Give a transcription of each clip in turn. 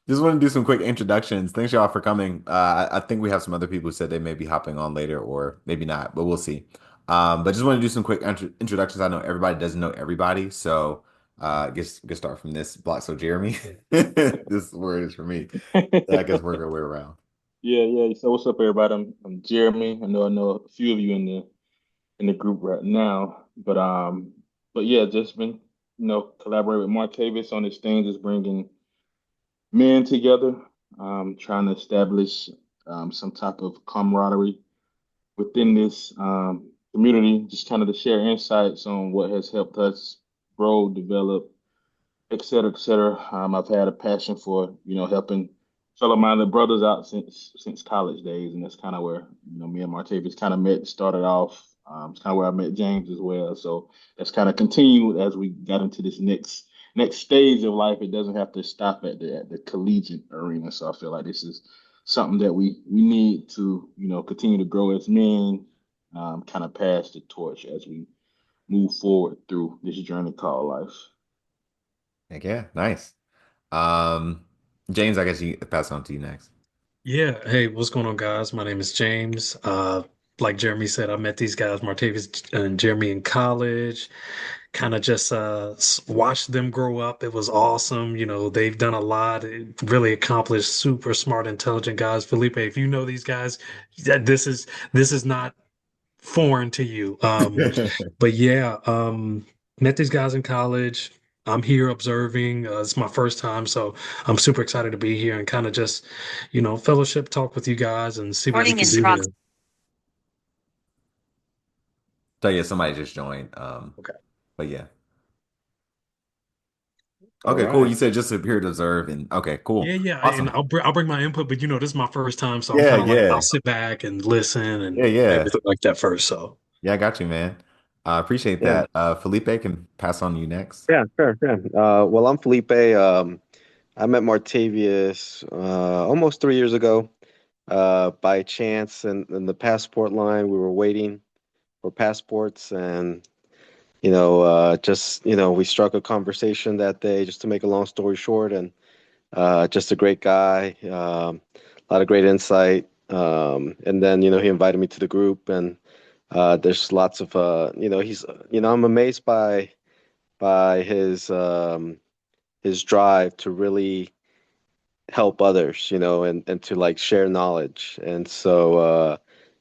Just want to do some quick introductions. Thanks y'all for coming. I think we have some other people who said they may be hopping on later or maybe not, but we'll see. But just want to do some quick introductions. I know everybody doesn't know everybody, so I guess get start from this block. So Jeremy, this word is for me. I guess work our way around. Yeah, yeah. So what's up, everybody? I'm Jeremy. I know a few of you in the group right now, but yeah, just been collaborating with Martavis on this thing, just bringing men together, trying to establish some type of camaraderie within this community, just kind of to share insights on what has helped us grow, develop, et cetera, et cetera. I've had a passion for, helping fellow-minded brothers out since college days, and that's kind of where, me and Martavius kind of met, started off. It's kind of where I met James as well. So that's kind of continued as we got into this next stage of life. It doesn't have to stop at the collegiate arena. So I feel like this is something that we need to, continue to grow as men, kind of pass the torch as we move forward through this journey called life. Heck yeah, nice. Um, James, I guess you pass on to you next. Yeah, hey, what's going on, guys? My name is James. Like Jeremy said, I met these guys, Martavis and Jeremy, in college. Kind of just watched them grow up. It was awesome. They've done a lot, really accomplished, super smart, intelligent guys. Felipe, if you know these guys, this is not foreign to you. But yeah, met these guys in college. I'm here observing. It's my first time, so I'm super excited to be here and kind of just, fellowship, talk with you guys, and see what we Recording can in do progress. here. So yeah, somebody just joined. Okay. But yeah. All Okay, cool. You right. said just here to observe and okay, cool. Yeah, yeah, and Awesome. I'll bring my input, but this is my first time, so I'm Yeah, kind of like I'll yeah. sit back and listen Yeah, and yeah. everything like that first. So Yeah, I got you, man. I appreciate Yeah. that. Felipe can pass on to you next. Yeah, sure. Yeah. Well, I'm Felipe. I met Martavius almost 3 years ago by chance in the passport line. We were waiting for passports, and we struck a conversation that day. Just to make a long story short, and just a great guy, a lot of great insight. And then he invited me to the group, and there's lots of he's I'm amazed by his drive to really help others, and to like share knowledge. And so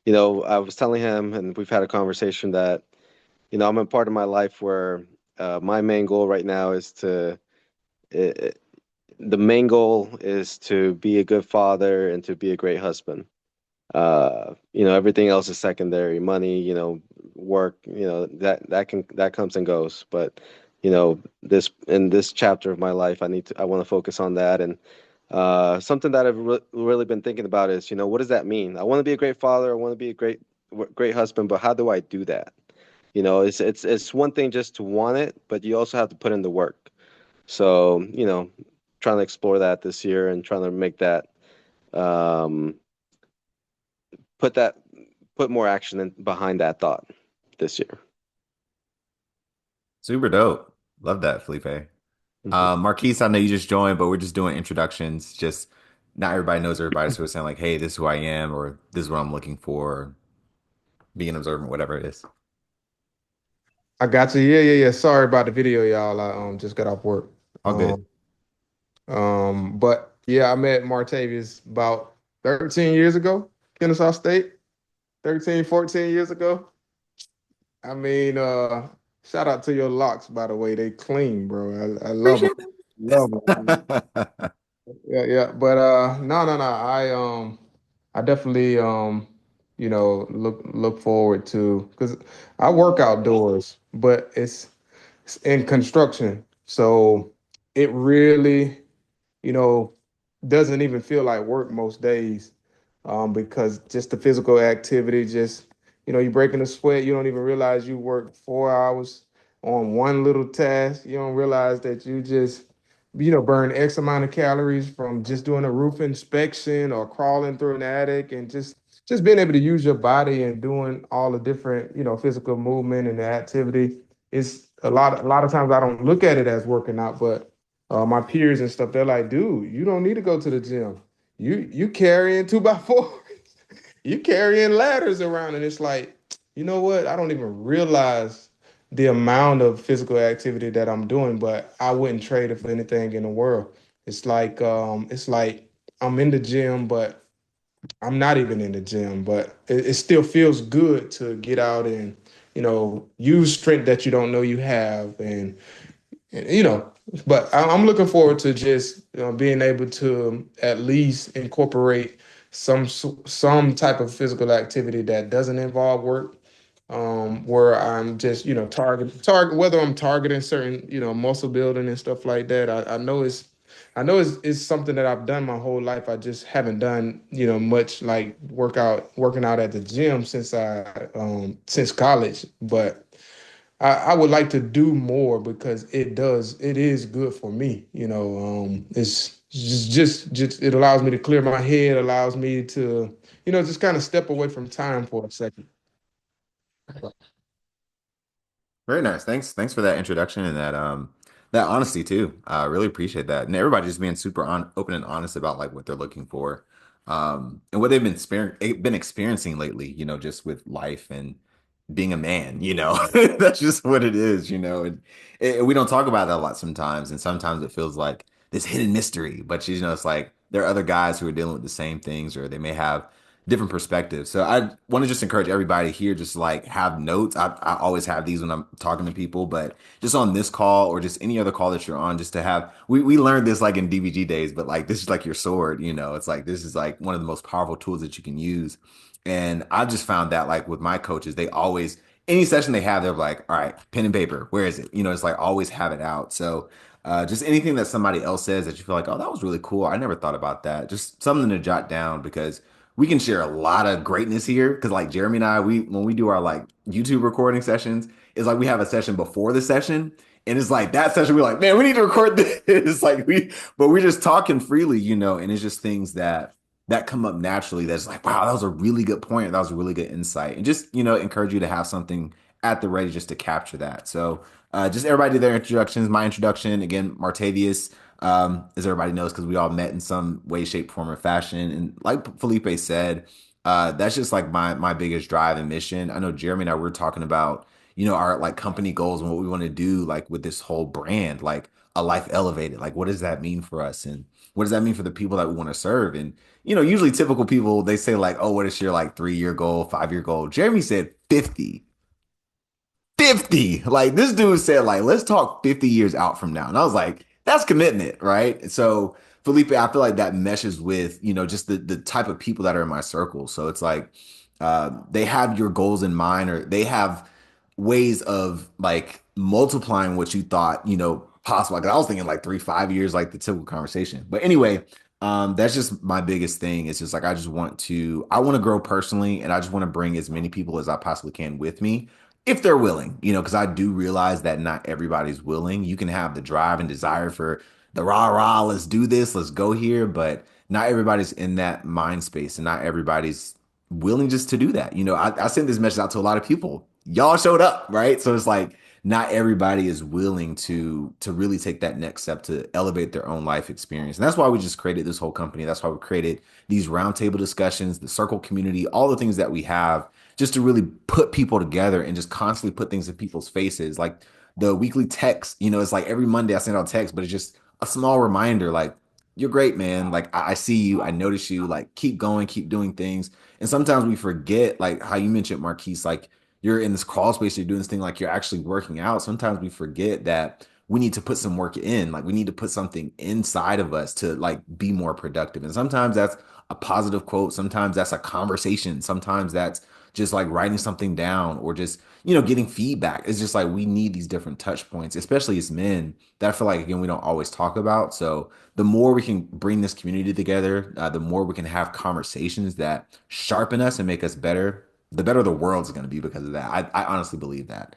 I was telling him, and we've had a conversation that I'm in a part of my life where my main goal right now is i- the main goal is to be a good father and to be a great husband. Everything else is secondary. Money, work, that comes and goes. But, this in this chapter of my life, I want to focus on that. And something that I've really been thinking about is, what does that mean? I want to be a great father. I want to be a great husband, but how do I do that? It's one thing just to want it, but you also have to put in the work. So, trying to explore that this year and trying to make that um put that put more action behind that thought this year. Super dope. Love that, Felipe. Mhm. Marquise, I know you just joined, but we're just doing introductions. Just not everybody knows everybody, so we're saying like, hey, this is who I am, or this is what I'm looking for, or being observant, whatever it is. I got you. Yeah, yeah, yeah. Sorry about the video, y'all. I just got off work. All good. But yeah, I met Martavius about 13 years ago, Kennesaw State. 13, 14 years ago. I mean, shout out to your locks, by the way. They clean, bro. I love them. Appreciate Love them. it. Yeah, yeah. But no, no, no. I definitely look forward to because I work outdoors, but it's in construction. So it really, you know, doesn't even feel like work most days, because just the physical activity, just, you breaking a sweat, you don't even realize you worked 4 hours on one little task. You don't realize that you just, burn X amount of calories from just doing a roof inspection or crawling through an attic and just being able to use your body and doing all the different, physical movement and the activity. It's a lot of times I don't look at it as working out, but my peers and stuff, they're like, dude, you don't need to go to the gym. You carrying 2x4, you carrying ladders around, and it's like, you know what? I don't even realize the amount of physical activity that I'm doing, but I wouldn't trade it for anything in the world. It's like I'm in the gym, but I'm not even in the gym, but it still feels good to get out and, use strength that you don't know you have. And but I'm looking forward to just being able to at least incorporate some type of physical activity that doesn't involve work, where I'm just target whether I'm targeting certain muscle building and stuff like that. I know it's something that I've done my whole life. I just haven't done much like working out at the gym since college, but. I would like to do more because it is good for me. It's just it allows me to clear my head, allows me to, just kind of step away from time for a second. Very nice. Thanks for that introduction and that honesty too. I really appreciate that. And everybody just being super open and honest about like what they're looking for. And what they've been experiencing lately, just with life and being a man, That's just what it is, And we don't talk about that a lot sometimes, and sometimes it feels like this hidden mystery, but it's like there are other guys who are dealing with the same things, or they may have different perspectives. So I want to just encourage everybody here just to, like, have notes. I always have these when I'm talking to people, but just on this call or just any other call that you're on, just to have we learned this like in DBG days, but like this is like your sword, It's like this is like one of the most powerful tools that you can use. And I've just found that like with my coaches, they always any session they have, they're like, all right, pen and paper, where is it? It's like always have it out. So just anything that somebody else says that you feel like, oh, that was really cool. I never thought about that. Just something to jot down because we can share a lot of greatness here. Because like Jeremy and I, we when we do our like YouTube recording sessions, it's like we have a session before the session. And it's like that session, we're like, man, we need to record this. It's like but we're just talking freely, and it's just things that come up naturally that's like, wow, that was a really good point. That was a really good insight. And just, encourage you to have something at the ready just to capture that. So just everybody did their introductions. My introduction, again, Martavius, as everybody knows, because we all met in some way, shape, form, or fashion. And like Felipe said, that's just like my biggest drive and mission. I know Jeremy and I were talking about, our like company goals and what we want to do, like with this whole brand, like a life elevated. Like, what does that mean for us? And what does that mean for the people that we want to serve? And usually typical people, they say like, oh, what is your like 3-year goal, 5-year goal? Jeremy said 50. 50. Like this dude said, like, let's talk 50 years out from now. And I was like, that's commitment, right? So Felipe, I feel like that meshes with, just the type of people that are in my circle. So it's like they have your goals in mind, or they have ways of like multiplying what you thought, possible. Like I was thinking like 3, 5 years, like the typical conversation. But anyway, that's just my biggest thing. It's just like I want to grow personally, and I just want to bring as many people as I possibly can with me if they're willing, because I do realize that not everybody's willing. You can have the drive and desire for the rah rah, let's do this, let's go here, but not everybody's in that mind space, and not everybody's willing just to do that. I sent this message out to a lot of people. Y'all showed up, right? So it's like not everybody is willing to really take that next step to elevate their own life experience. And that's why we just created this whole company. That's why we created these roundtable discussions, the circle community, all the things that we have just to really put people together and just constantly put things in people's faces. Like the weekly text, it's like every Monday I send out text, but it's just a small reminder, like, you're great, man. Like I see you, I notice you, like keep going, keep doing things. And sometimes we forget, like how you mentioned, Marquise, like you're in this crawl space, you're doing this thing, like you're actually working out. Sometimes we forget that we need to put some work in, like we need to put something inside of us to like be more productive. And sometimes that's a positive quote. Sometimes that's a conversation. Sometimes that's just like writing something down, or just, getting feedback. It's just like we need these different touch points, especially as men, that I feel like, again, we don't always talk about. So the more we can bring this community together, the more we can have conversations that sharpen us and make us better, the better the world's going to be because of that. I honestly believe that.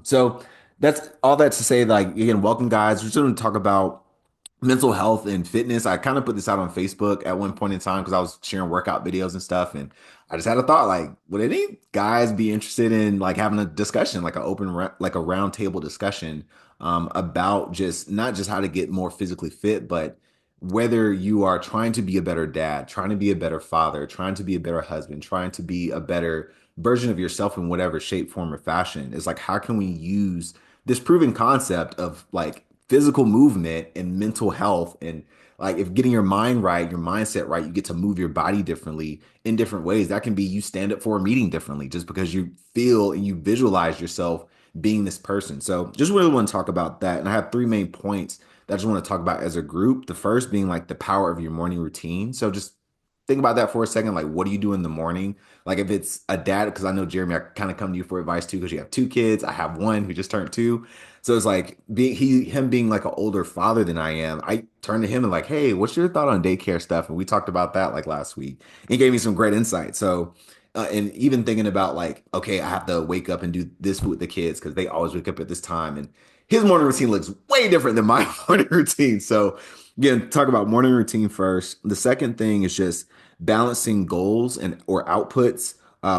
So that's all that to say, like, again, welcome guys. We're just going to talk about mental health and fitness. I kind of put this out on Facebook at one point in time because I was sharing workout videos and stuff. And I just had a thought, like, would any guys be interested in like having a discussion, like an like a round table discussion about just not just how to get more physically fit, but whether you are trying to be a better dad, trying to be a better father, trying to be a better husband, trying to be a better version of yourself in whatever shape, form, or fashion. Is like, how can we use this proven concept of like physical movement and mental health, and like if getting your mind right, your mindset right, you get to move your body differently in different ways. That can be you stand up for a meeting differently just because you feel and you visualize yourself being this person. So just really want to talk about that. And I have three main points that I just want to talk about as a group. The first being like the power of your morning routine. So just think about that for a second. Like, what do you do in the morning? Like, if it's a dad, because I know Jeremy, I kind of come to you for advice too, because you have two kids. I have one who just turned two. So it's like him being like an older father than I am. I turned to him and like, hey, what's your thought on daycare stuff? And we talked about that like last week. He gave me some great insight. So and even thinking about like, okay, I have to wake up and do this with the kids because they always wake up at this time. And his morning routine looks way different than my morning routine. So again, talk about morning routine first. The second thing is just balancing goals and or outputs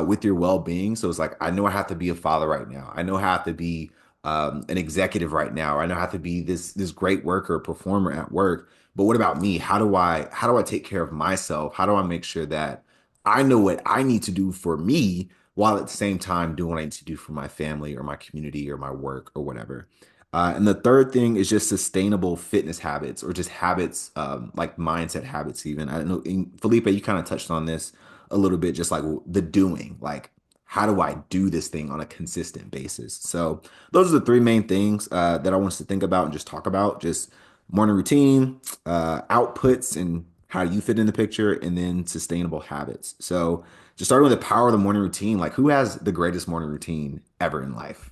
with your well-being. So it's like, I know I have to be a father right now. I know I have to be an executive right now. I know I have to be this great worker, performer at work. But what about me? How do I take care of myself? How do I make sure that I know what I need to do for me while at the same time doing what I need to do for my family or my community or my work or whatever. And the third thing is just sustainable fitness habits or just habits, like mindset habits, even. I don't know, Felipe, you kind of touched on this a little bit, just like the doing, like, how do I do this thing on a consistent basis? So, those are the three main things that I want us to think about and just talk about just morning routine, outputs, and how you fit in the picture, and then sustainable habits. So, just starting with the power of the morning routine, like, who has the greatest morning routine ever in life?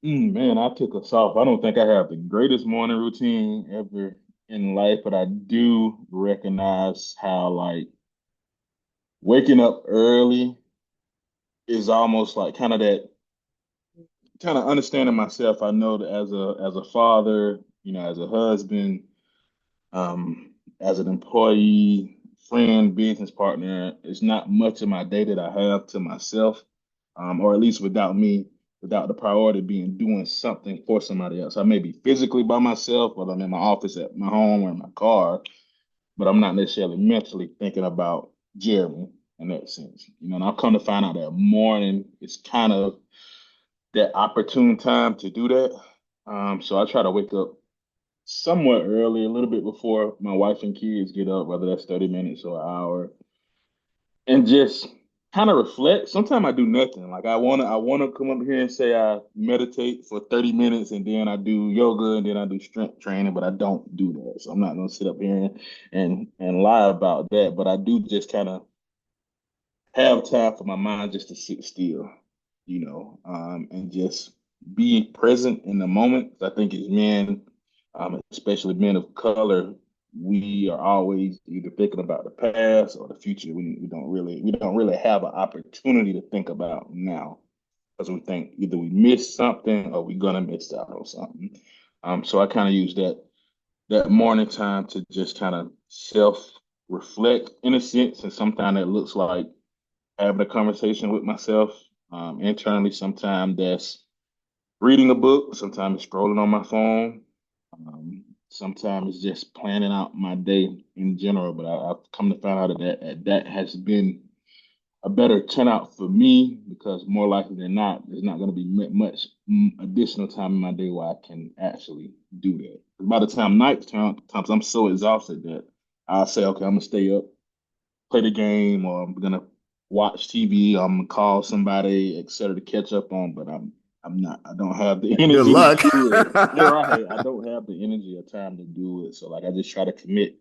Man, I took us off. I don't think I have the greatest morning routine ever in life, but I do recognize how like waking up early is almost like kind of that kind of understanding myself. I know that as a father, as a husband, as an employee, friend, business partner, it's not much of my day that I have to myself, or at least without the priority being doing something for somebody else. I may be physically by myself, whether I'm in my office, at my home, or in my car, but I'm not necessarily mentally thinking about Jeremy in that sense. And I've come to find out that morning is kind of that opportune time to do that. So I try to wake up somewhat early, a little bit before my wife and kids get up, whether that's 30 minutes or an hour, and just kind of reflect. Sometimes I do nothing. Like I wanna come up here and say I meditate for 30 minutes and then I do yoga and then I do strength training, but I don't do that. So I'm not gonna sit up here and lie about that. But I do just kind of have time for my mind just to sit still, and just be present in the moment. I think as men, especially men of color, we are always either thinking about the past or the future. We don't really have an opportunity to think about now because we think either we missed something or we're gonna miss out on something. So I kind of use that morning time to just kind of self reflect in a sense, and sometimes that looks like having a conversation with myself internally. Sometimes that's reading a book. Sometimes it's scrolling on my phone. Sometimes it's just planning out my day in general. But I've come to find out that has been a better turnout for me because more likely than not, there's not going to be much additional time in my day where I can actually do that. By the time night times, I'm so exhausted that I'll say, okay, I'm gonna stay up, play the game, or I'm gonna watch TV, I'm gonna call somebody, etc., to catch up on, but I'm not. I don't have the Good energy to luck. do it. You're right. I don't have the energy or time to do it. So like I just try to commit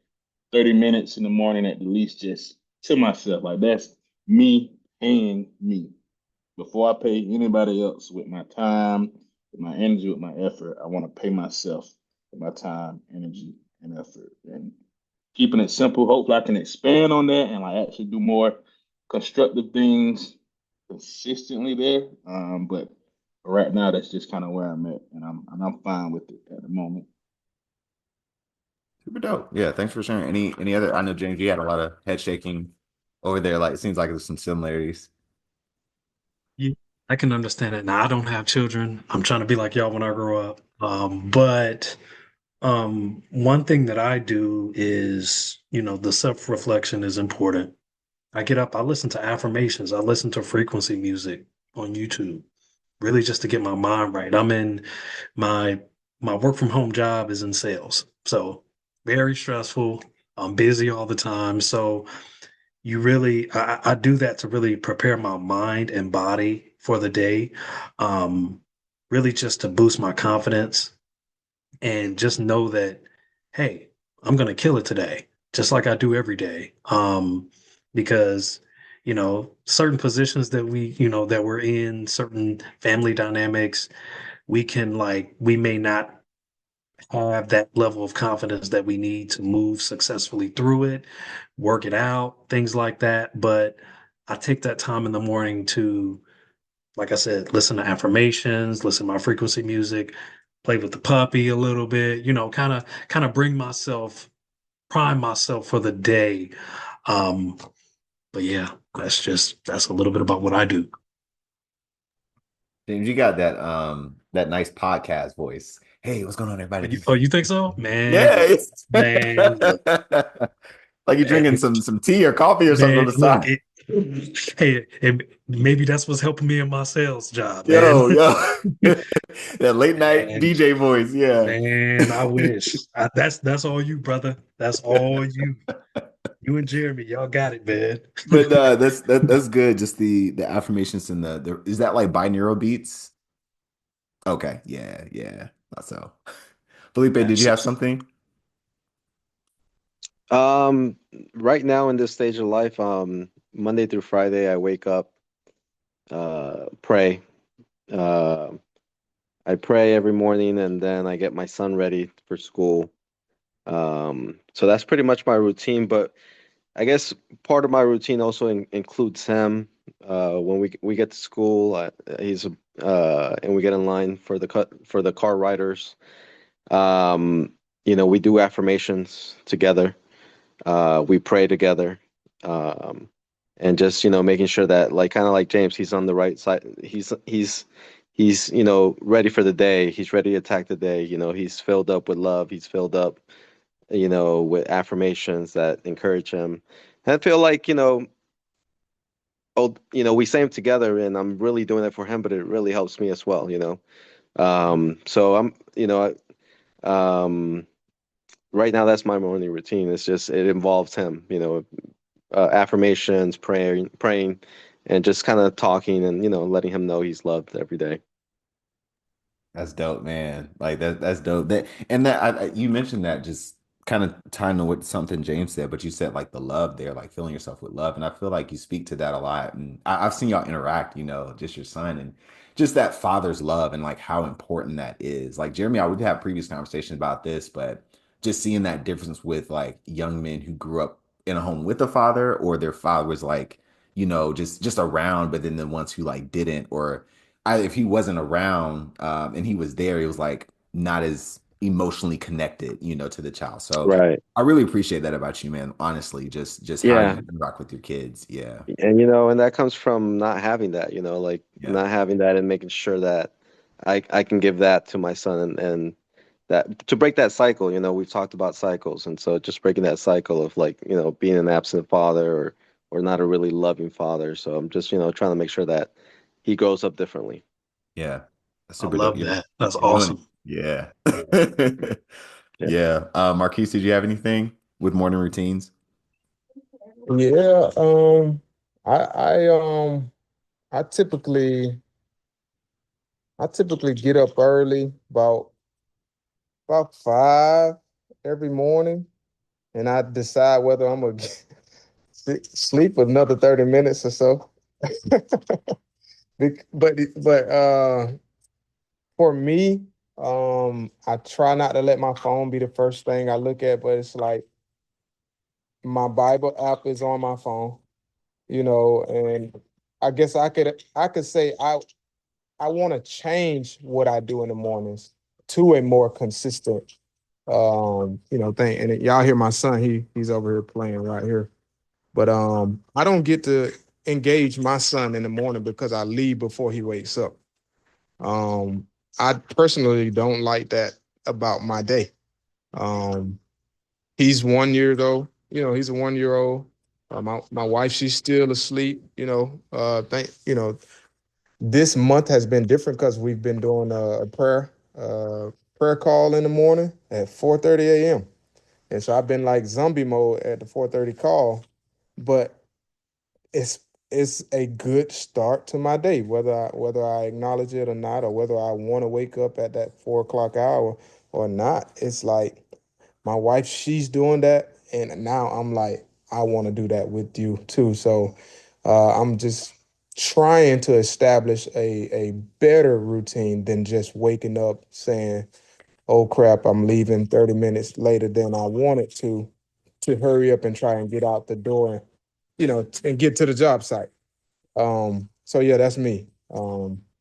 30 minutes in the morning at the least just to myself. Like that's me paying me. Before I pay anybody else with my time, with my energy, with my effort, I want to pay myself with my time, energy, and effort. And keeping it simple. Hopefully, I can expand on that and like actually do more constructive things consistently there. But right now, that's just kind of where I'm at, and I'm fine with it at the moment. Super dope. Yeah, thanks for sharing. Any other? I know James, you had a lot of head shaking over there. Like it seems like there's some similarities. I can understand it. Now, I don't have children. I'm trying to be like y'all when I grow up. But one thing that I do is, the self-reflection is important. I get up, I listen to affirmations, I listen to frequency music on YouTube, really just to get my mind right. I'm in my my work from home job is in sales. So very stressful. I'm busy all the time. So I do that to really prepare my mind and body for the day. Um, really just to boost my confidence and just know that, hey, I'm gonna kill it today, just like I do every day. Because certain positions that that we're in, certain family dynamics, we may not have that level of confidence that we need to move successfully through it, work it out, things like that. But I take that time in the morning to, like I said, listen to affirmations, listen to my frequency music, play with the puppy a little bit, kind of prime myself for the day. Um, but yeah, that's a little bit about what I do. James, you got that nice podcast voice. Hey, what's going on, Oh, everybody? you think so? Man, Yeah, look, man, look, like you're drinking man, some tea or coffee or something on man, the look. side. Hey, and maybe that's what's helping me in my sales job, man. Yo, yo, that late night Man, DJ voice. Yeah, man, I wish. That's all you, brother. That's all you. You and Jeremy, y'all got it, man. but that's good. Just the affirmations and the is that like binaural beats? Okay, yeah, yeah. Thought so. Felipe, did you have Absolutely. something? Um, right now in this stage of life, Monday through Friday, I wake up, pray. Uh, I pray every morning, and then I get my son ready for school. So that's pretty much my routine. But I guess part of my routine also includes him. When we get to school, he's and we get in line for the car riders. Um, we do affirmations together. We pray together. Um, and just, making sure that, like, kind of like James, he's on the right side. He's ready for the day. He's ready to attack the day. He's filled up with love. He's filled up, with affirmations that encourage him. And I feel like, we say them together, and I'm really doing it for him, but it really helps me as well. So I'm, um, right now that's my morning routine. It involves him, affirmations, praying, and just kind of talking and letting him know he's loved every day. That's dope, man. Like that's dope. That and that you mentioned that just kind of tying to what something James said, but you said like the love there, like filling yourself with love. And I feel like you speak to that a lot. And I've seen y'all interact, just your son and just that father's love and like how important that is. Like Jeremy, I would have previous conversations about this, but just seeing that difference with like young men who grew up in a home with a father or their father was like, just around, but then the ones who like didn't or if he wasn't around and he was there, he was like not as emotionally connected, to the child. So Right. I really appreciate that about you, man. Honestly, just how Yeah. you interact with your kids. Yeah, And that comes from not having that, like yeah, not having that and making sure that I can give that to my son and that to break that cycle. We've talked about cycles, and so just breaking that cycle of, like, being an absent father or not a really loving father. So I'm just, trying to make sure that he grows up differently. yeah. That's I super dope. love that. That's You're doing it. awesome. Yeah, Yeah. yeah. Marquise, did you have anything with morning routines? Yeah, I I um I typically get up early, about 5 every morning, and I decide whether I'm gonna sleep another 30 minutes or so. But for me, I try not to let my phone be the first thing I look at, but it's like my Bible app is on my phone, and I guess I could say I want to change what I do in the mornings to a more consistent thing. And y'all hear my son, he's over here playing right here. But I don't get to engage my son in the morning because I leave before he wakes up. Um, I personally don't like that about my day. Um, he's 1 year old. He's a 1 year old. My wife, she's still asleep. This month has been different because we've been doing a prayer call in the morning at 4:30 a.m. And so I've been like zombie mode at the 4:30 call, but it's it's a good start to my day, whether I acknowledge it or not, or whether I want to wake up at that 4 o'clock hour or not. It's like my wife, she's doing that, and now I'm like, I want to do that with you too. So I'm just trying to establish a better routine than just waking up saying, "Oh crap, I'm leaving 30 minutes later than I wanted to hurry up and try and get out the door, and get to the job site." So yeah, that's me.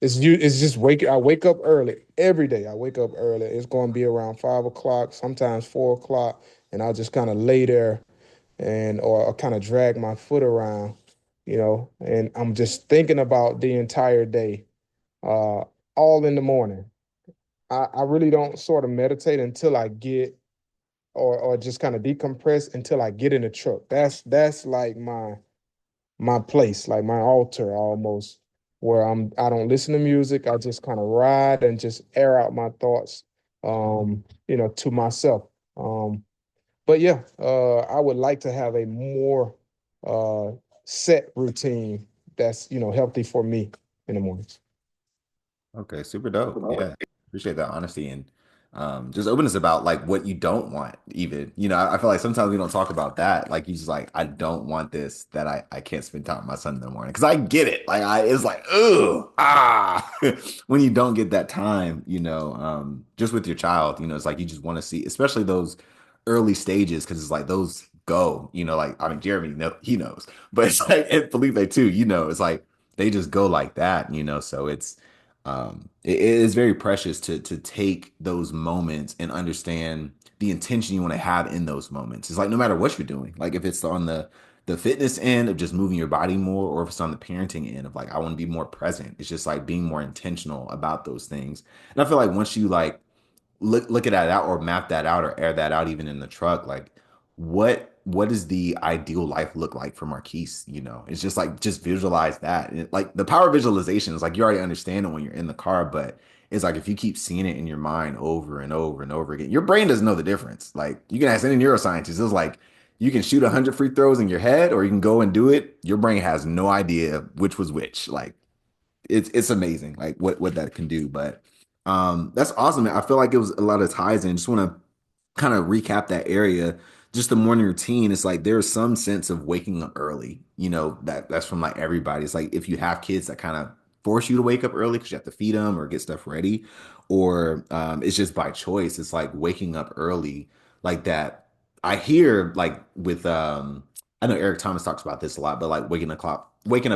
It's just I wake up early every day. I wake up early. It's going to be around 5 o'clock, sometimes 4 o'clock, and I'll just kind of lay there or kind of drag my foot around, and I'm just thinking about the entire day, uh, all in the morning. I really don't sort of meditate until I get or just kind of decompress until I get in the truck. That's like my place, like my altar almost, where I don't listen to music. I just kind of ride and just air out my thoughts, to myself. But yeah, I would like to have a more uh set routine that's, healthy for me in the mornings. Okay, super dope. Yeah, appreciate that honesty and just openness about like what you don't want. Even I feel like sometimes we don't talk about that. Like you just like I don't want this that I can't spend time with my son in the morning because I get it. Like it's like when you don't get that time. Just with your child. It's like you just want to see, especially those early stages because it's like those go. Like I mean Jeremy, no, he knows, but it's like and Felipe too. It's like they just go like that. So it is very precious to take those moments and understand the intention you want to have in those moments. It's like no matter what you're doing, like if it's on the fitness end of just moving your body more, or if it's on the parenting end of like I want to be more present. It's just like being more intentional about those things. And I feel like once you like look at that out or map that out or air that out even in the truck, like what does the ideal life look like for Marquise? It's just like just visualize that. Like the power of visualization is like you already understand it when you're in the car, but it's like if you keep seeing it in your mind over and over and over again, your brain doesn't know the difference. Like you can ask any neuroscientist, it's like you can shoot 100 free throws in your head or you can go and do it. Your brain has no idea which was which. Like it's amazing like what that can do. But that's awesome. I feel like it was a lot of ties in. Just want to kind of recap that area. Just the morning routine. It's like there's some sense of waking up early. That's from like everybody. It's like if you have kids that kind of force you to wake up early because you have to feed them or get stuff ready, or it's just by choice. It's like waking up early like that. I hear like with I know Eric Thomas talks about this a lot, but like waking up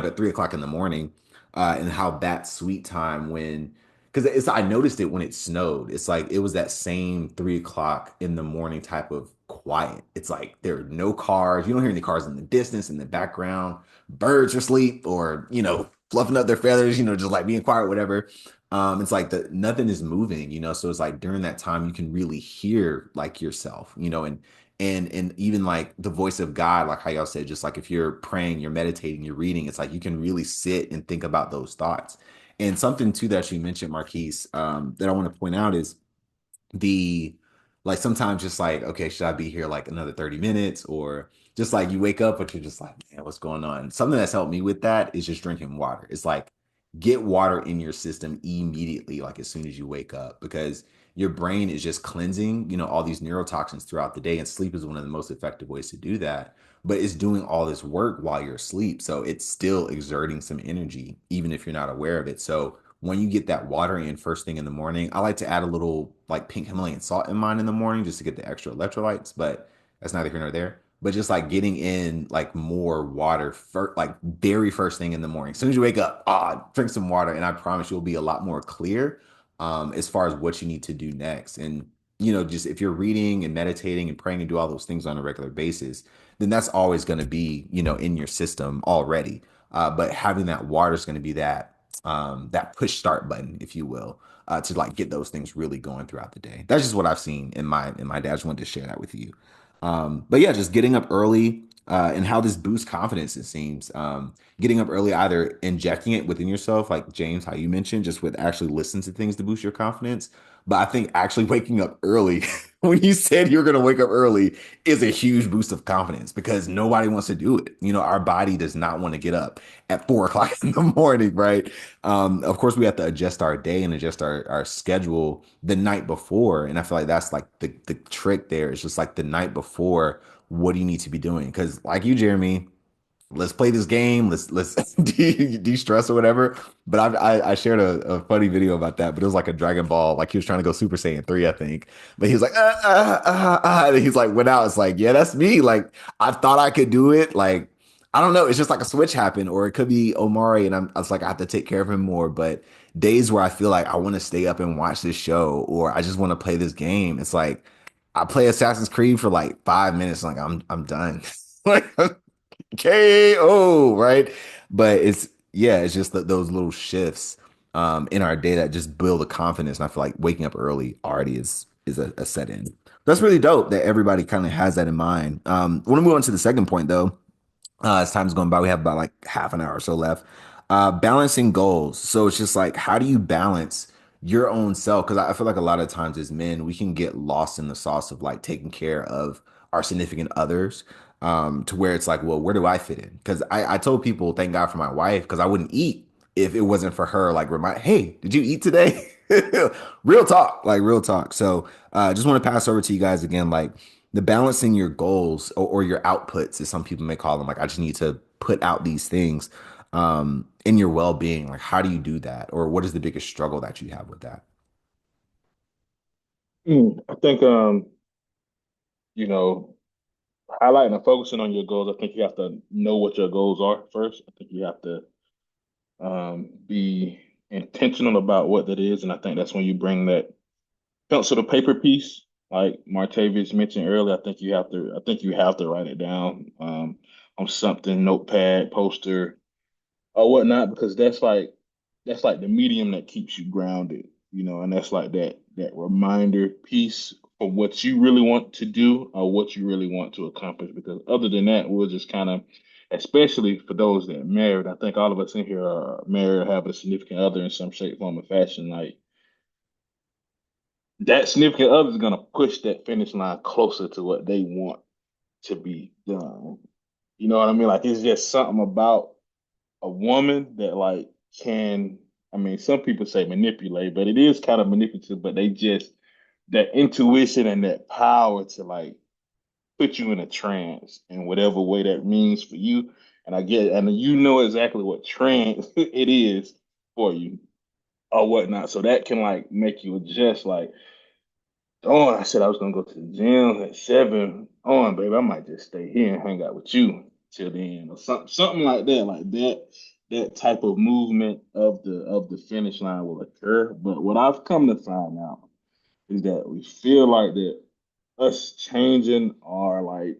at 3 o'clock in the morning and how that sweet time when because I noticed it when it snowed. It's like it was that same 3 o'clock in the morning type of quiet. It's like there are no cars. You don't hear any cars in the distance, in the background. Birds are asleep or, fluffing up their feathers, just like being quiet, whatever. It's like nothing is moving, so it's like during that time you can really hear like yourself, and even like the voice of God, like how y'all said, just like if you're praying, you're meditating, you're reading, it's like you can really sit and think about those thoughts. And something too that you mentioned, Marquise, that I want to point out is the like sometimes just like, okay, should I be here like another 30 minutes? Or just like you wake up, but you're just like, man, what's going on? Something that's helped me with that is just drinking water. It's like get water in your system immediately, like as soon as you wake up, because your brain is just cleansing, all these neurotoxins throughout the day. And sleep is one of the most effective ways to do that. But it's doing all this work while you're asleep. So it's still exerting some energy, even if you're not aware of it. So when you get that water in first thing in the morning, I like to add a little like pink Himalayan salt in mine in the morning just to get the extra electrolytes, but that's neither here nor there. But just like getting in like more water like very first thing in the morning. As soon as you wake up, drink some water, and I promise you'll be a lot more clear as far as what you need to do next. And just if you're reading and meditating and praying and do all those things on a regular basis, then that's always going to be, in your system already. But having that water is going to be that push start button, if you will, to like get those things really going throughout the day. That's just what I've seen in my dad. I just wanted to share that with you. But yeah, just getting up early and how this boosts confidence, it seems. Getting up early, either injecting it within yourself, like James, how you mentioned, just with actually listening to things to boost your confidence. But I think actually waking up early, when you said you're going to wake up early, is a huge boost of confidence because nobody wants to do it. Our body does not want to get up at 4 o'clock in the morning, right? Of course, we have to adjust our day and adjust our schedule the night before. And I feel like that's like the trick there is just like the night before, what do you need to be doing? Because like you, Jeremy, let's play this game. Let's de-stress or whatever. But I shared a funny video about that, but it was like a Dragon Ball, like he was trying to go Super Saiyan 3, I think. But he was like, and he's like, went out. It's like, yeah, that's me. Like, I thought I could do it. Like, I don't know. It's just like a switch happened, or it could be Omari, and I was like, I have to take care of him more. But days where I feel like I want to stay up and watch this show, or I just want to play this game, it's like I play Assassin's Creed for like 5 minutes, like I'm done. Like KO, right? But it's just those little shifts in our day that just build the confidence. And I feel like waking up early already is a set in. That's really dope that everybody kind of has that in mind. I want to move on to the second point though. As time's going by, we have about like half an hour or so left. Balancing goals. So it's just like, how do you balance your own self? Because I feel like a lot of times as men, we can get lost in the sauce of like taking care of our significant others, to where it's like, well, where do I fit in? Because I told people, thank God for my wife, because I wouldn't eat if it wasn't for her. Like, remind, hey, did you eat today? Real talk, like real talk. So, just want to pass over to you guys again, like the balancing your goals or your outputs, as some people may call them. Like, I just need to put out these things in your well-being. Like, how do you do that? Or what is the biggest struggle that you have with that? I think you know, highlighting and focusing on your goals, I think you have to know what your goals are first. I think you have to be intentional about what that is, and I think that's when you bring that pencil to paper piece, like Martavius mentioned earlier. I think you have to write it down on something, notepad, poster, or whatnot, because that's like the medium that keeps you grounded, and that's like that reminder piece for what you really want to do or what you really want to accomplish. Because other than that, we'll just kind of, especially for those that are married, I think all of us in here are married or have a significant other in some shape, form, or fashion. Like that significant other is gonna push that finish line closer to what they want to be done. You know what I mean? Like it's just something about a woman that like can, I mean, some people say manipulate, but it is kind of manipulative, but they just that intuition and that power to like put you in a trance in whatever way that means for you. And and you know exactly what trance it is for you or whatnot. So that can like make you adjust like, oh, I said I was gonna go to the gym at 7. Oh, baby, I might just stay here and hang out with you till the end, or something like that. Like that type of movement of the finish line will occur. But what I've come to find out is that we feel like that us changing our like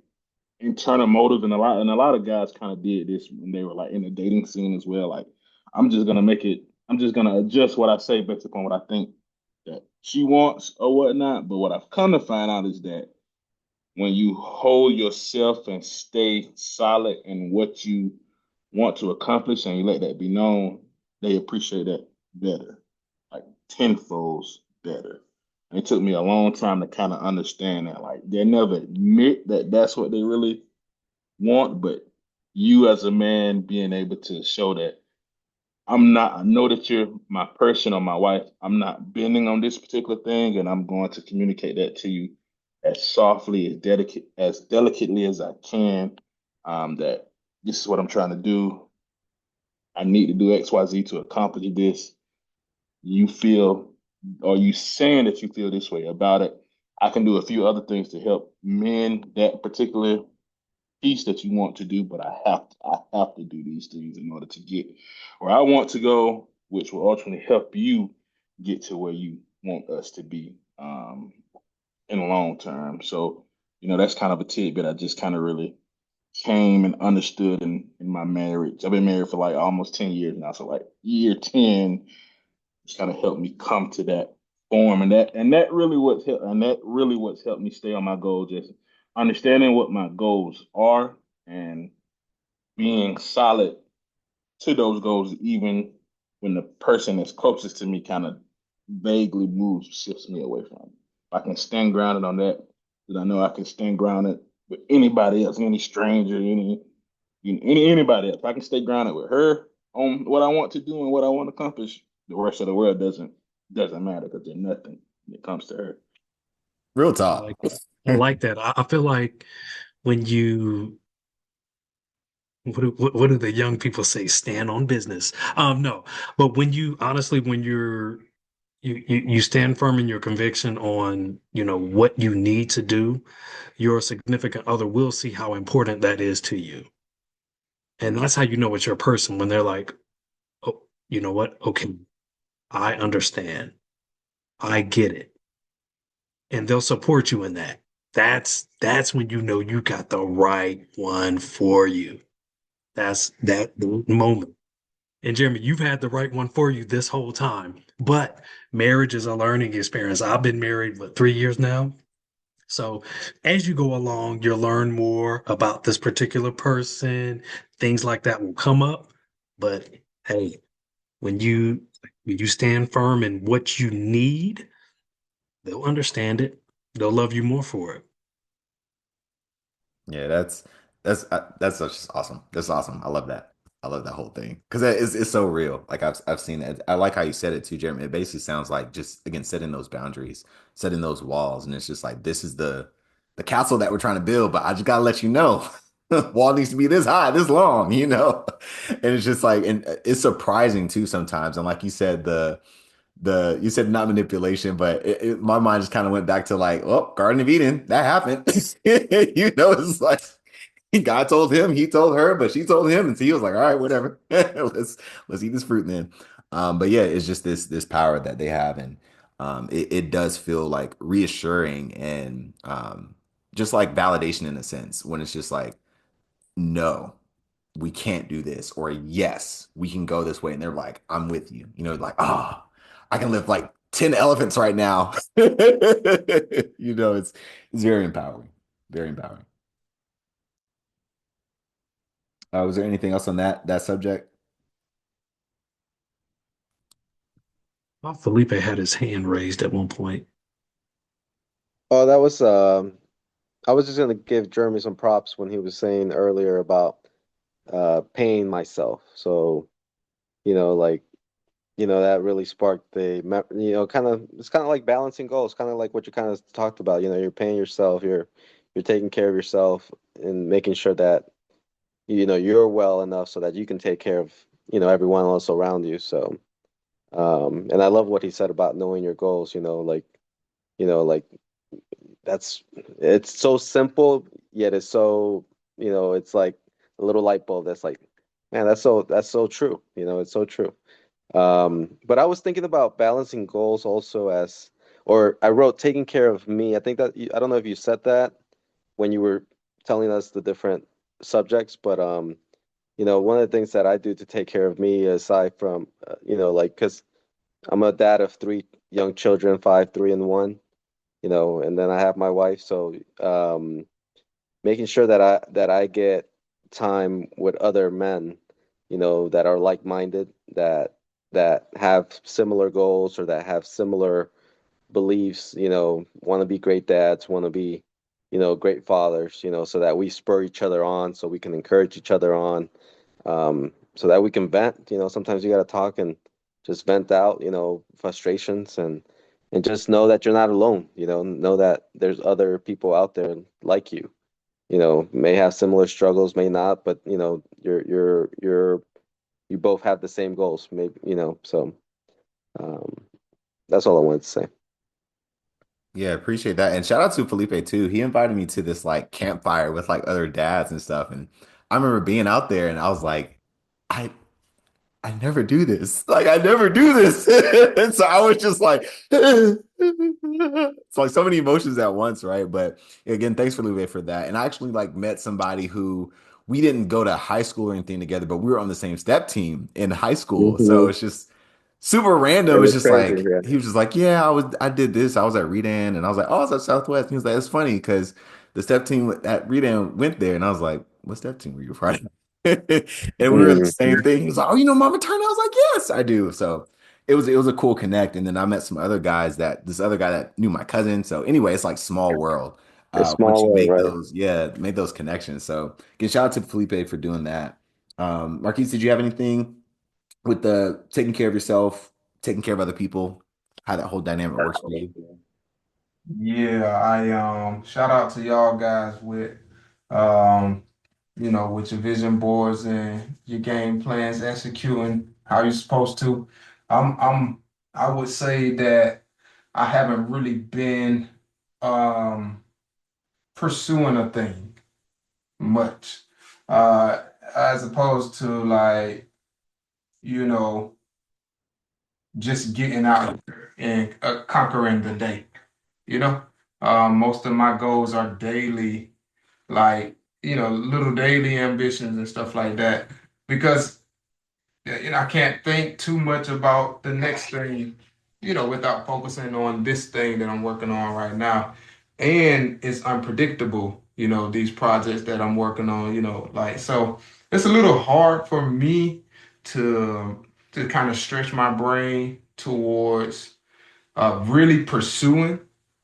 internal motives, and a lot of guys kind of did this when they were like in the dating scene as well. Like, I'm just gonna adjust what I say based upon what I think that she wants or whatnot. But what I've come to find out is that when you hold yourself and stay solid in what you want to accomplish and you let that be known, they appreciate that better, like tenfold better. And it took me a long time to kind of understand that. Like, they never admit that that's what they really want, but you as a man being able to show that I know that you're my person or my wife. I'm not bending on this particular thing, and I'm going to communicate that to you as softly, as delicately as I can. That this is what I'm trying to do. I need to do XYZ to accomplish this. You feel, or you saying that you feel this way about it. I can do a few other things to help mend that particular piece that you want to do, but I have to do these things in order to get where I want to go, which will ultimately help you get to where you want us to be in the long term. So, that's kind of a tidbit I just kind of really came and understood in my marriage. I've been married for like almost 10 years now. So like year 10 just kind of helped me come to that form. And that really what's helped me stay on my goals, just understanding what my goals are and being solid to those goals, even when the person that's closest to me kind of vaguely moves, shifts me away from it. If I can stand grounded on that, then I know I can stand grounded with anybody else, any stranger, anybody else. If I can stay grounded with her on what I want to do and what I want to accomplish, the rest of the world doesn't matter because they're nothing when it comes to her. Real I talk. like I like that. I feel like when you what do the young people say? Stand on business. No, but when you honestly, when you stand firm in your conviction on, what you need to do, your significant other will see how important that is to you. And that's how you know it's your person when they're like, oh, you know what? Okay, I understand. I get it. And they'll support you in that. That's when you know you got the right one for you. That's that moment. And Jeremy, you've had the right one for you this whole time. But marriage is a learning experience. I've been married, what, 3 years now? So as you go along, you'll learn more about this particular person. Things like that will come up. But hey, when you stand firm in what you need, they'll understand it. They'll love you more for it. Yeah, that's just awesome. That's awesome. I love that. I love that whole thing because it's so real. Like I've seen it. I like how you said it too, Jeremy. It basically sounds like just again setting those boundaries, setting those walls, and it's just like this is the castle that we're trying to build. But I just gotta let you know, wall needs to be this high, this long. And it's just like, and it's surprising too sometimes. And like you said, the you said not manipulation, but my mind just kind of went back to like, oh, Garden of Eden, that happened. It's like God told him, he told her, but she told him, and so he was like, all right, whatever, let's eat this fruit then. But yeah, it's just this power that they have, and it does feel like reassuring and just like validation in a sense when it's just like, no, we can't do this, or yes, we can go this way. And they're like, I'm with you. Like, I can lift like 10 elephants right now. It's very empowering. Very empowering. Was there anything else on that subject? Oh, Felipe had his hand raised at one point. Oh, that was I was just gonna give Jeremy some props when he was saying earlier about paying myself. So, like, that really sparked kind of it's kind of like balancing goals, kind of like what you kind of talked about. You're paying yourself, you're taking care of yourself and making sure that you're well enough so that you can take care of, everyone else around you. So, and I love what he said about knowing your goals, like it's so simple, yet it's so, it's like a little light bulb that's like, man, that's so true. It's so true. But I was thinking about balancing goals also or I wrote taking care of me. I think that I don't know if you said that when you were telling us the different subjects, but one of the things that I do to take care of me, aside from, like, because I'm a dad of three young children, five, three, and one, and then I have my wife. So, making sure that I get time with other men, that are like-minded, that have similar goals or that have similar beliefs, want to be great dads, want to be, great fathers, so that we spur each other on, so we can encourage each other on, so that we can vent. Sometimes you got to talk and just vent out, frustrations, and just know that you're not alone. Know that there's other people out there like you. May have similar struggles, may not, but you both have the same goals, maybe. So um, that's all I wanted to say. Yeah, appreciate that. And shout out to Felipe too. He invited me to this like campfire with like other dads and stuff. And I remember being out there and I was like, I I never do this. Like I never do this. And so I was just like, it's like so many emotions at once, right? But again, thanks for Luve for that. And I actually like met somebody who we didn't go to high school or anything together, but we were on the same step team in high school. So Hmm. it's just super It random. It's was just crazy. like Yeah. he was just like, yeah, I did this. I was at Redan, and I was like, oh, I was at Southwest. And he was like, it's funny because the step team at Redan went there, and I was like, what step team were you part of? And we were in the Mm. same thing. He was like, "Oh, you know Mama Turner?" I was like, "Yes, I do." So it was a cool connect. And then I met some other guys that this other guy that knew my cousin. So anyway, it's like small world. It's Once small you world, make right? those, yeah, make those connections. So again, shout out to Felipe for doing that. Marquise, did you have anything with the taking care of yourself, taking care of other people, how that whole dynamic works for you? Yeah, I shout out to y'all guys with um with your vision boards and your game plans, executing how you're supposed to. I'm I would say that I haven't really been um pursuing a thing much. As opposed to like, you know, just getting out there and conquering the day, you know? Most of my goals are daily, like, little daily ambitions and stuff like that. Because I can't think too much about the next thing, without focusing on this thing that I'm working on right now. And it's unpredictable, these projects that I'm working on, like so it's a little hard for me to kind of stretch my brain towards really pursuing,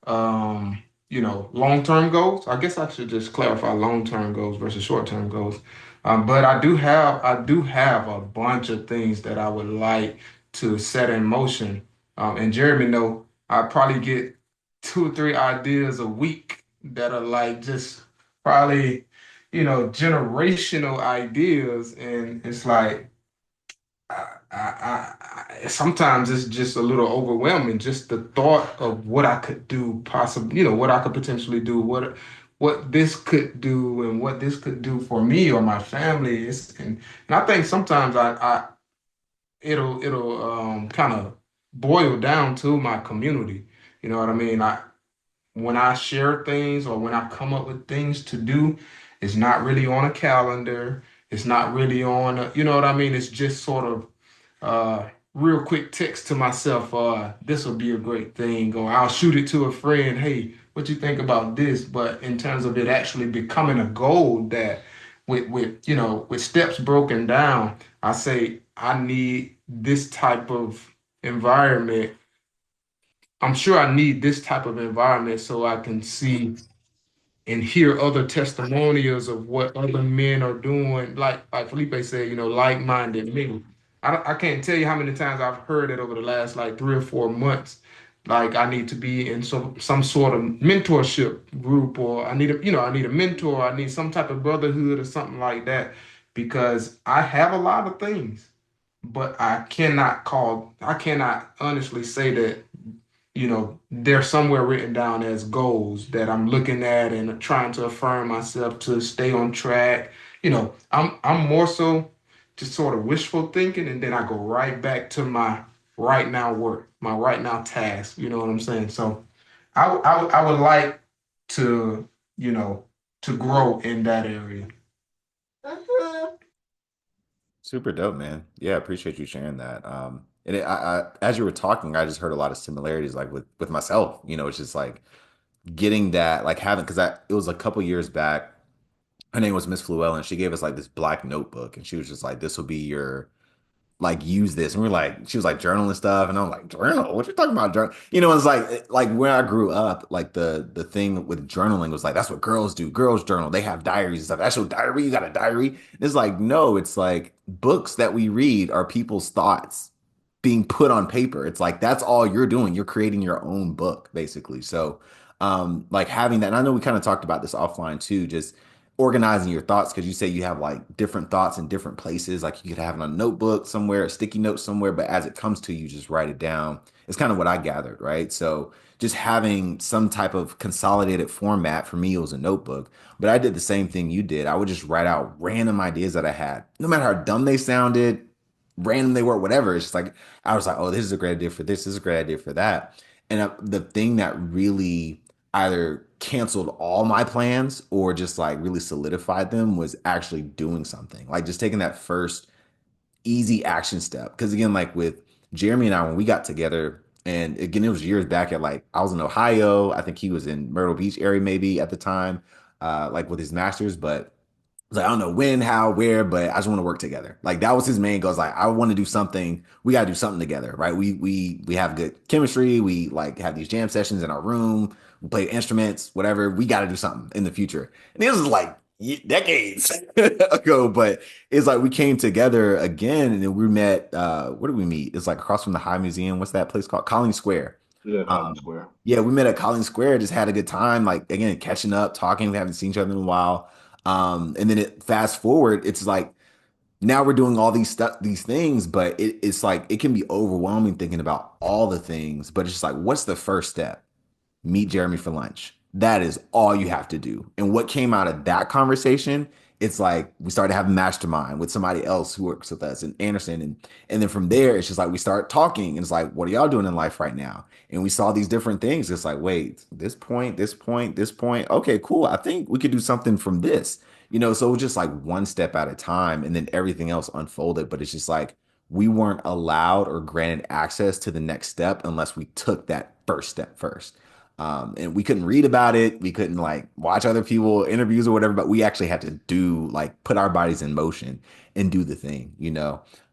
long-term goals. I guess I should just clarify long-term goals versus short-term goals. But I do have a bunch of things that I would like to set in motion. And Jeremy know I probably get 2 or 3 ideas a week that are like just probably, generational ideas. And it's like sometimes it's just a little overwhelming. Just the thought of what I could do, possibly, what I could potentially do, what this could do, and what this could do for me or my family. And I think sometimes I it'll kind of boil down to my community. You know what I mean? When I share things or when I come up with things to do, it's not really on a calendar. It's not really on you know what I mean? It's just sort of real quick text to myself, this will be a great thing, or I'll shoot it to a friend, hey, what you think about this? But in terms of it actually becoming a goal that with steps broken down, I say I need this type of environment. I'm sure I need this type of environment so I can see and hear other testimonials of what other men are doing. Like Felipe said, like-minded men. I can't tell you how many times I've heard it over the last like 3 or 4 months. Like I need to be in some sort of mentorship group, or I need a mentor, I need some type of brotherhood or something like that, because I have a lot of things, but I cannot honestly say that they're somewhere written down as goals that I'm looking at and trying to affirm myself to stay on track. I'm more so just sort of wishful thinking, and then I go right back to my right now work, my right now task. You know what I'm saying? So I would like to, to grow in that area. Super dope, man. Yeah, I appreciate you sharing that. And as you were talking, I just heard a lot of similarities, like with myself. It's just like getting that, like having, because I it was a couple years back. Her name was Miss Fluellen. She gave us like this black notebook, and she was just like, "This will be your like use this." And we are like, she was like journaling stuff, and I'm like, journal? What you talking about, journal? It's like when I grew up, like the thing with journaling was like that's what girls do. Girls journal. They have diaries and stuff. That's your diary. You got a diary. And it's like no, it's like books that we read are people's thoughts being put on paper. It's like that's all you're doing. You're creating your own book, basically. So, like having that, and I know we kind of talked about this offline too, just organizing your thoughts because you say you have like different thoughts in different places. Like you could have it on a notebook somewhere, a sticky note somewhere, but as it comes to you, just write it down. It's kind of what I gathered, right? So just having some type of consolidated format for me, it was a notebook. But I did the same thing you did. I would just write out random ideas that I had, no matter how dumb they sounded, random they were, whatever. It's just like I was like, oh, this is a great idea for this is a great idea for that. And the thing that really either canceled all my plans or just like really solidified them was actually doing something, like just taking that first easy action step. Because again, like with Jeremy and I, when we got together, and again, it was years back at like I was in Ohio. I think he was in Myrtle Beach area maybe at the time, like with his master's. But was like, I don't know when, how, where, but I just want to work together. Like that was his main goal. It's like I want to do something. We got to do something together, right? We have good chemistry. We like have these jam sessions in our room. We play instruments, whatever. We got to do something in the future. And this was like decades ago, but it's like we came together again, and then we met. Where did we meet? It's like across from the High Museum. What's that place called? Colleen Square. Yeah, Collins Um, Square. yeah, we met at Colleen Square. Just had a good time. Like again, catching up, talking. We haven't seen each other in a while. And then it fast forward, it's like now we're doing all these stuff, these things, but it's like it can be overwhelming thinking about all the things. But it's just like, what's the first step? Meet Jeremy for lunch. That is all you have to do. And what came out of that conversation, it's like we started having mastermind with somebody else who works with us and Anderson. And then from there, it's just like we start talking and it's like, what are y'all doing in life right now? And we saw these different things. It's like, wait, this point, this point, this point. Okay, cool. I think we could do something from this. So it was just like one step at a time and then everything else unfolded. But it's just like we weren't allowed or granted access to the next step unless we took that first step first. And we couldn't read about it. We couldn't like watch other people interviews or whatever, but we actually had to do like put our bodies in motion and do the thing.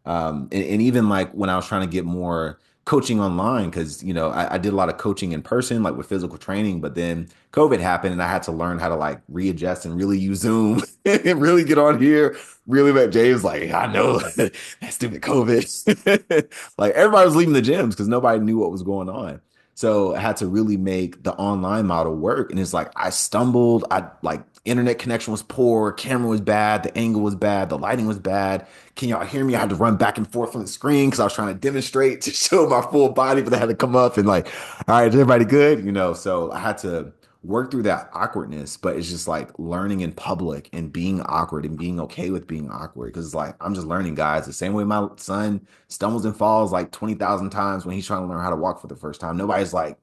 And even like when I was trying to get more coaching online, because, I did a lot of coaching in person, like with physical training, but then COVID happened and I had to learn how to like readjust and really use Zoom and really get on here. Really let James like, I know that stupid COVID. Like everybody was leaving the gyms because nobody knew what was going on. So I had to really make the online model work. And it's like I stumbled. I like internet connection was poor, camera was bad, the angle was bad, the lighting was bad. Can y'all hear me? I had to run back and forth from the screen because I was trying to demonstrate to show my full body, but I had to come up and like, all right, is everybody good? So I had to work through that awkwardness, but it's just like learning in public and being awkward and being okay with being awkward. Cause it's like I'm just learning, guys. The same way my son stumbles and falls like 20,000 times when he's trying to learn how to walk for the first time. Nobody's like,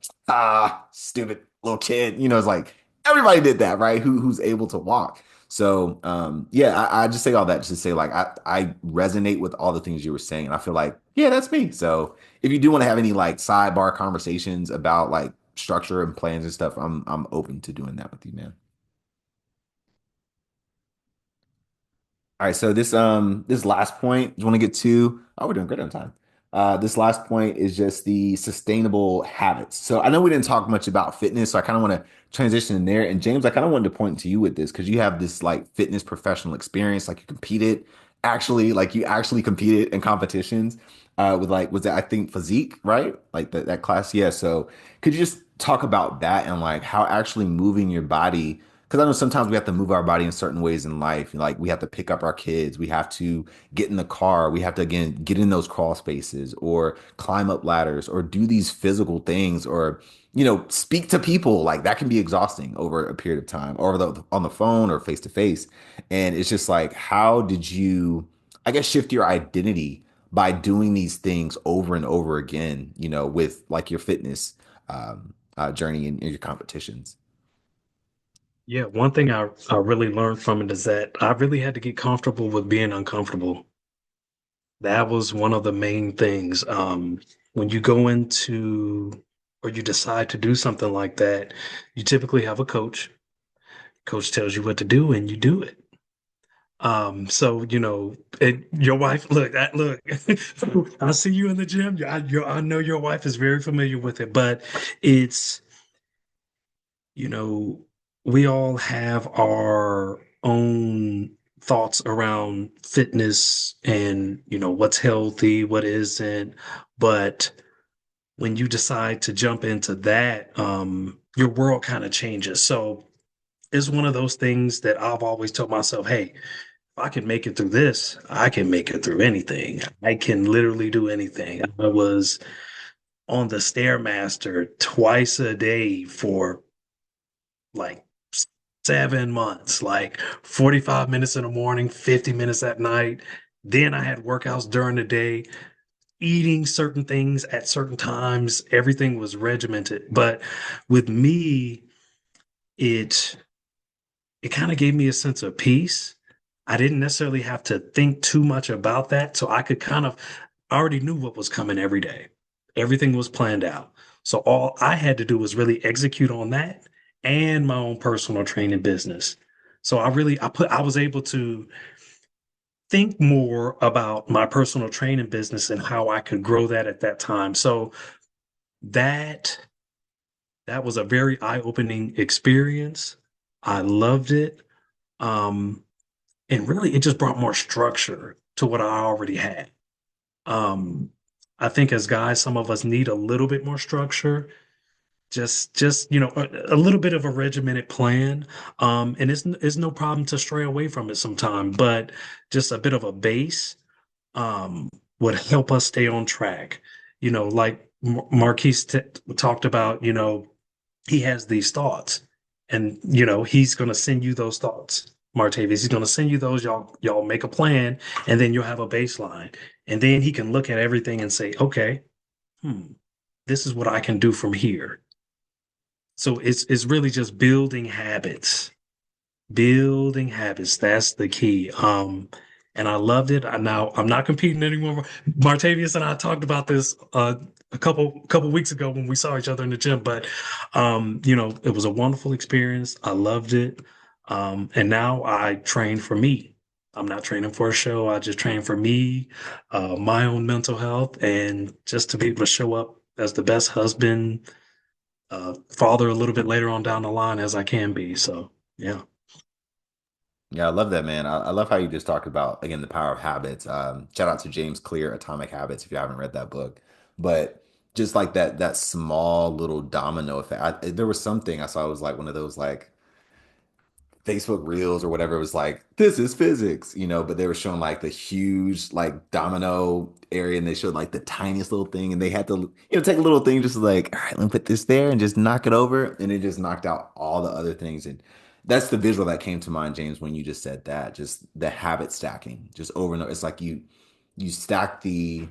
stupid little kid. It's like everybody did that, right? Who's able to walk. So yeah, I just say all that just to say like I resonate with all the things you were saying. And I feel like, yeah, that's me. So if you do want to have any like sidebar conversations about like structure and plans and stuff, I'm open to doing that with you, man. All right, so this last point, you want to get to? Oh, we're doing great on time. This last point is just the sustainable habits. So I know we didn't talk much about fitness, so I kind of want to transition in there. And James, I kind of wanted to point to you with this because you have this like fitness professional experience, like you competed actually, like you actually competed in competitions with like was that I think physique, right? Like that class, yeah. So could you just talk about that and like how actually moving your body? Because I know sometimes we have to move our body in certain ways in life. Like we have to pick up our kids, we have to get in the car, we have to again get in those crawl spaces or climb up ladders or do these physical things or speak to people. Like that can be exhausting over a period of time or on the phone or face to face. And it's just like, how did you, I guess, shift your identity by doing these things over and over again, with like your fitness journey and your competitions? Yeah, one thing I really learned from it is that I really had to get comfortable with being uncomfortable. That was one of the main things. When you go into or you decide to do something like that, you typically have a coach. Coach tells you what to do and you do it. So your wife, look, I see you in the gym. I know your wife is very familiar with it, but it's you know, we all have our own thoughts around fitness and, what's healthy, what isn't. But when you decide to jump into that, your world kind of changes. So it's one of those things that I've always told myself, hey, if I can make it through this, I can make it through anything. I can literally do anything. I was on the Stairmaster twice a day for like 7 months, like 45 minutes in the morning, 50 minutes at night. Then I had workouts during the day, eating certain things at certain times. Everything was regimented. But with me, it it kind of gave me a sense of peace. I didn't necessarily have to think too much about that. So I could kind of I already knew what was coming every day. Everything was planned out. So all I had to do was really execute on that and my own personal training business. So I was able to think more about my personal training business and how I could grow that at that time. So that that was a very eye-opening experience. I loved it. Um, and really it just brought more structure to what I already had. Um, I think as guys, some of us need a little bit more structure, just a little bit of a regimented plan. And it's no problem to stray away from it sometime, but just a bit of a base would help us stay on track. Like Marquise talked about, he has these thoughts, and he's going to send you those thoughts. Martavis, he's going to send you those. Y'all make a plan, and then you'll have a baseline, and then he can look at everything and say, okay, hmm, this is what I can do from here. So it's really just building habits. That's the key. And I loved it. I'm not competing anymore. Martavius and I talked about this a couple weeks ago when we saw each other in the gym. But it was a wonderful experience. I loved it. And now I train for me. I'm not training for a show. I just train for me, my own mental health, and just to be able to show up as the best husband, father a little bit later on down the line as I can be. So yeah. Yeah, I love that, man. I love how you just talked about, again, the power of habits. Shout out to James Clear, Atomic Habits, if you haven't read that book. But just like that small little domino effect. There was something I saw, it was like one of those like Facebook Reels or whatever. It was like, this is physics, but they were showing like the huge like domino area, and they showed like the tiniest little thing, and they had to, take a little thing, just like, all right, let me put this there and just knock it over. And it just knocked out all the other things. And that's the visual that came to mind, James, when you just said that, just the habit stacking, just over and over. It's like you stack the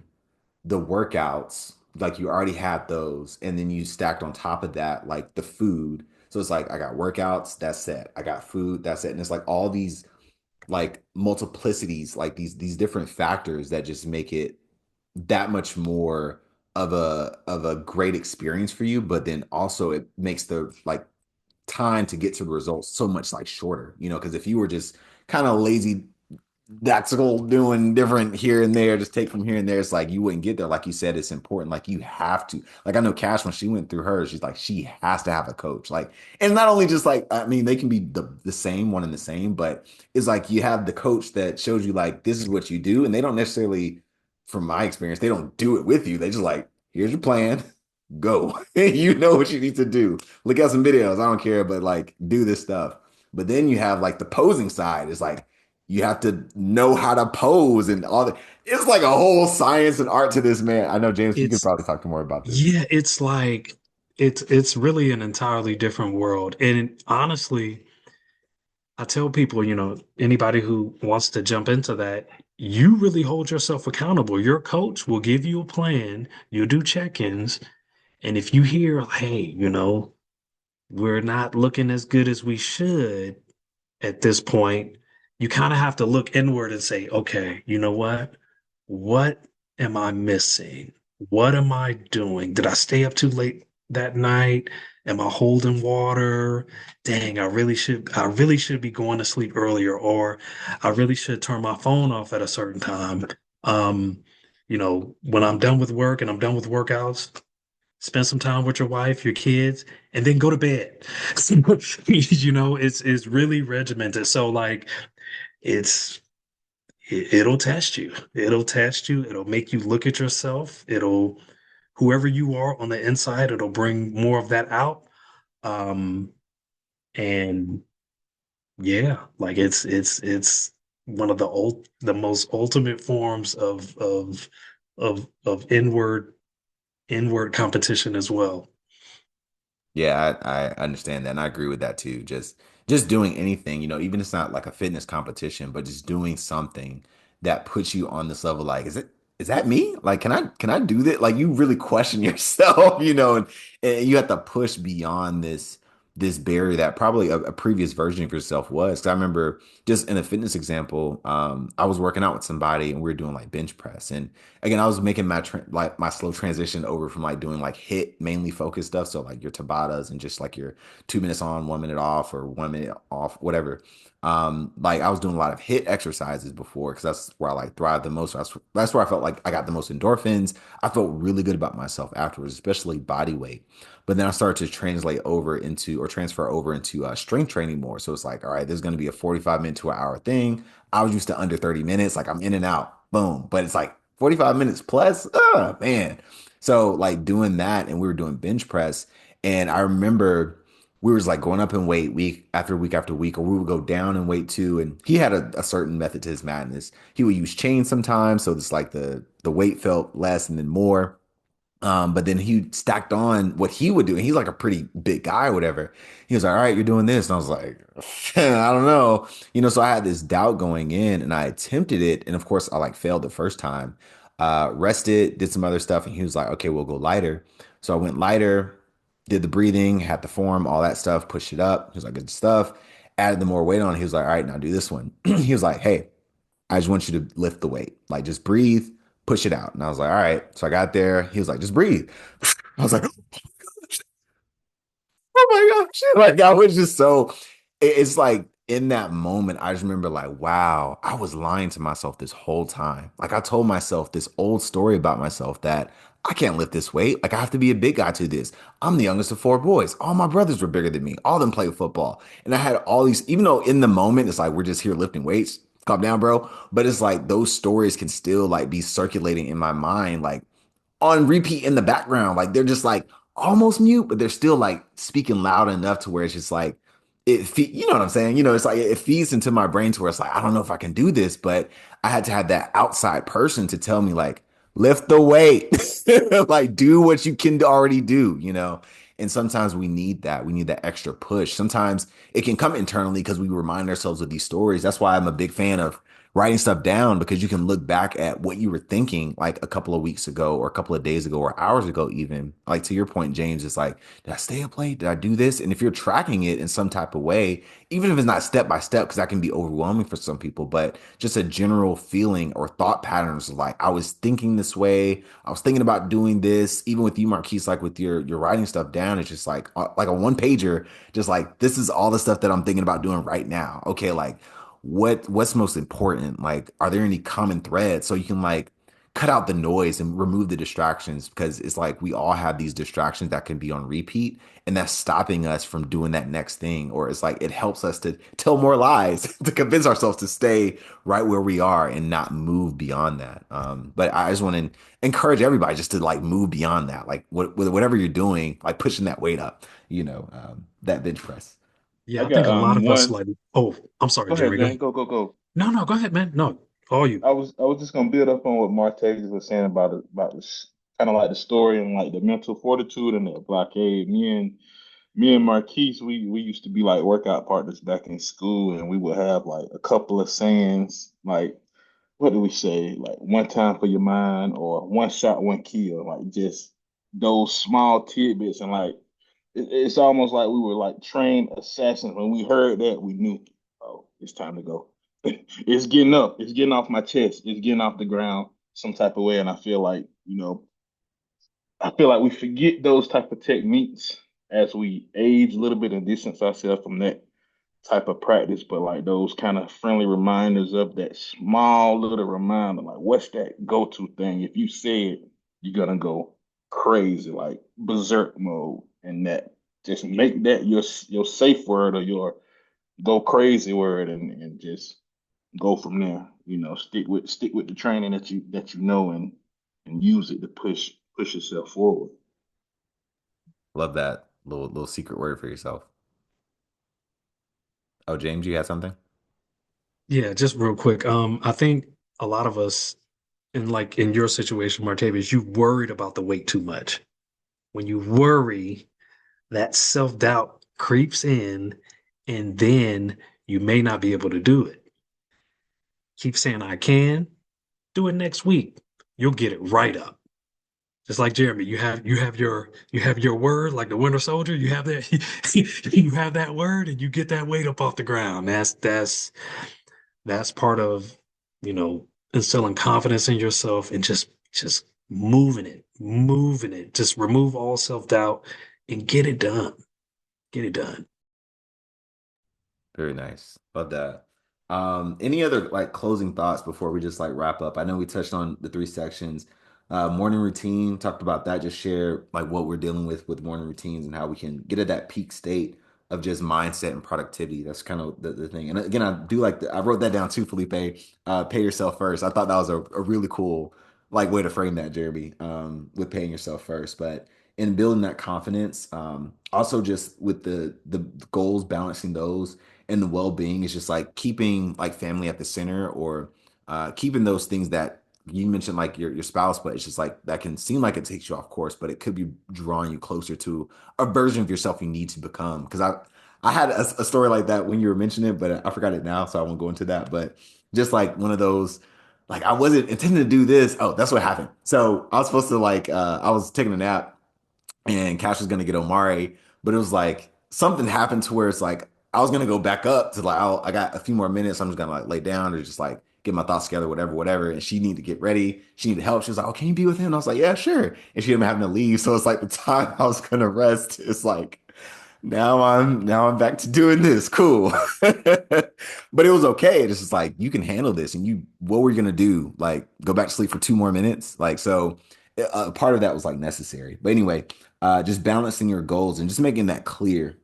workouts, like you already had those, and then you stacked on top of that like the food. So it's like I got workouts, that's it. I got food, that's it. And it's like all these like multiplicities, like these different factors that just make it that much more of a great experience for you. But then also it makes the like time to get to the results so much like shorter, because if you were just kind of lazy that's all doing different here and there, just take from here and there. It's like you wouldn't get there. Like you said, it's important. Like you have to. Like I know Cash, when she went through hers, she's like, she has to have a coach. Like, and not only just like, I mean, they can be the same, one and the same, but it's like you have the coach that shows you like this is what you do. And they don't necessarily, from my experience, they don't do it with you. They just like, here's your plan, go. You know what you need to do. Look at some videos. I don't care, but like do this stuff. But then you have like the posing side. It's like you have to know how to pose and all that. It's like a whole science and art to this, man. I know, James, you could It's probably talk to more about this. Yeah, it's like it's really an entirely different world. And honestly, I tell people, anybody who wants to jump into that, you really hold yourself accountable. Your coach will give you a plan, you'll do check-ins, and if you hear, hey, we're not looking as good as we should at this point, you kind of have to look inward and say, okay, you know what? What am I missing? What am I doing? Did I stay up too late that night? Am I holding water? Dang, I really should be going to sleep earlier, or I really should turn my phone off at a certain time. Um, when I'm done with work and I'm done with workouts, spend some time with your wife, your kids, and then go to bed. It's really regimented. So like it's it'll test you. It'll test you. It'll make you look at yourself. Whoever you are on the inside, it'll bring more of that out. Um, and yeah, like it's one of the most ultimate forms of inward competition as well. Yeah, I understand that, and I agree with that too. Just doing anything, even if it's not like a fitness competition, but just doing something that puts you on this level. Like, is that me? Like, can I do that? Like, you really question yourself, and you have to push beyond this barrier that probably a previous version of yourself was. 'Cause I remember just in a fitness example, I was working out with somebody and we were doing like bench press, and again, I was making like my slow transition over from like doing like hit mainly focused stuff, so like your Tabatas and just like your 2 minutes on, 1 minute off, or 1 minute off, whatever. Like I was doing a lot of hit exercises before because that's where I like thrive the most. That's where I felt like I got the most endorphins. I felt really good about myself afterwards, especially body weight. But then I started to translate over into or transfer over into strength training more. So it's like, all right, there's going to be a 45 minute to an hour thing. I was used to under 30 minutes. Like I'm in and out, boom. But it's like 45 minutes plus. Oh, man. So like doing that, and we were doing bench press. And I remember we was like going up in weight week after week after week, or we would go down in weight too. And he had a certain method to his madness. He would use chains sometimes. So it's like the weight felt less and then more. But then he stacked on what he would do, and he's like a pretty big guy or whatever. He was like, "All right, you're doing this," and I was like, "I don't know," So I had this doubt going in, and I attempted it, and of course, I like failed the first time. Rested, did some other stuff, and he was like, "Okay, we'll go lighter." So I went lighter, did the breathing, had the form, all that stuff, pushed it up. He was like, "Good stuff." Added the more weight on. He was like, "All right, now do this one." He was like, "Hey, I just want you to lift the weight. Like just breathe, push it out." And I was like, all right. So I got there. He was like, just breathe. I was like, oh my gosh. Like I was just so it's like in that moment, I just remember like, wow, I was lying to myself this whole time. Like I told myself this old story about myself that I can't lift this weight. Like I have to be a big guy to this. I'm the youngest of four boys. All my brothers were bigger than me. All of them played football. And I had all these, even though in the moment it's like we're just here lifting weights, calm down, bro. But it's like those stories can still like be circulating in my mind, like on repeat in the background. Like they're just like almost mute, but they're still like speaking loud enough to where it's just like you know what I'm saying? It's like it feeds into my brain to where it's like, I don't know if I can do this, but I had to have that outside person to tell me like, lift the weight, like do what you can already do. And sometimes we need that. We need that extra push. Sometimes it can come internally because we remind ourselves of these stories. That's why I'm a big fan of writing stuff down, because you can look back at what you were thinking like a couple of weeks ago or a couple of days ago or hours ago, even like to your point, James, it's like, did I stay up late? Did I do this? And if you're tracking it in some type of way, even if it's not step by step, because that can be overwhelming for some people, but just a general feeling or thought patterns of like, I was thinking this way, I was thinking about doing this, even with you, Marquise, like with your writing stuff down, it's just like a one pager, just like, this is all the stuff that I'm thinking about doing right now. Okay, like what's most important? Like, are there any common threads so you can like cut out the noise and remove the distractions? Because it's like we all have these distractions that can be on repeat, and that's stopping us from doing that next thing. Or it's like it helps us to tell more lies to convince ourselves to stay right where we are and not move beyond that. But I just want to encourage everybody just to like move beyond that, like whatever you're doing, like pushing that weight up, that bench press. Yeah, I I think got a lot of us one. like, oh, I'm sorry, Go ahead, Jeremy. Go Dan. ahead. Go, go, go. No, no, go ahead, man. No, all you. I was just gonna build up on what Martez was saying about this kind of like the story and like the mental fortitude and the blockade. Me and Marquise, we used to be like workout partners back in school, and we would have like a couple of sayings like, what do we say? Like one time for your mind, or one shot, one kill. Like just those small tidbits, and like it's almost like we were like trained assassins. When we heard that, we knew, oh, it's time to go. It's getting up. It's getting off my chest. It's getting off the ground some type of way. And I feel like we forget those type of techniques as we age a little bit and distance ourselves from that type of practice. But like those kind of friendly reminders of that small little reminder, like what's that go-to thing? If you say it, you're gonna go crazy, like berserk mode, and that just make that your safe word or your go crazy word, and just go from there. Stick with the training that you know, and use it to push yourself forward. Love that little secret word for yourself. Oh, James, you had something? Yeah, just real quick. I think a lot of us, in your situation, Martavius, you worried about the weight too much. When you worry, that self-doubt creeps in, and then you may not be able to do it. Keep saying I can. Do it next week. You'll get it right up. Just like Jeremy, you have your word, like the Winter Soldier. You have that you have that word, and you get that weight up off the ground. That's part of instilling confidence in yourself and just moving it. Just remove all self doubt and get it done. Get it done. Very nice. Love that. Any other like closing thoughts before we just like wrap up? I know we touched on the three sections. Morning routine, talked about that, just share like what we're dealing with morning routines and how we can get at that peak state of just mindset and productivity. That's kind of the thing. And again, I do like I wrote that down too, Felipe. Pay yourself first. I thought that was a really cool like way to frame that, Jeremy, with paying yourself first. But in building that confidence, also just with the goals, balancing those and the well-being is just like keeping like family at the center or keeping those things that you mentioned like your spouse, but it's just like that can seem like it takes you off course, but it could be drawing you closer to a version of yourself you need to become. Because I had a story like that when you were mentioning it, but I forgot it now, so I won't go into that. But just like one of those, like I wasn't intending to do this. Oh, that's what happened. So I was supposed to like I was taking a nap and Cash was gonna get Omari, but it was like something happened to where it's like I was gonna go back up to like I got a few more minutes. I'm just gonna like lay down or just like get my thoughts together, whatever, whatever. And she needed to get ready. She needed help. She was like, "Oh, can you be with him?" And I was like, "Yeah, sure." And she ended up having to leave. So it's like the time I was gonna rest. It's like now I'm back to doing this. Cool. But it was okay. It's just like you can handle this and you what were you gonna do? Like go back to sleep for 2 more minutes? Like so part of that was like necessary. But anyway, just balancing your goals and just making that clear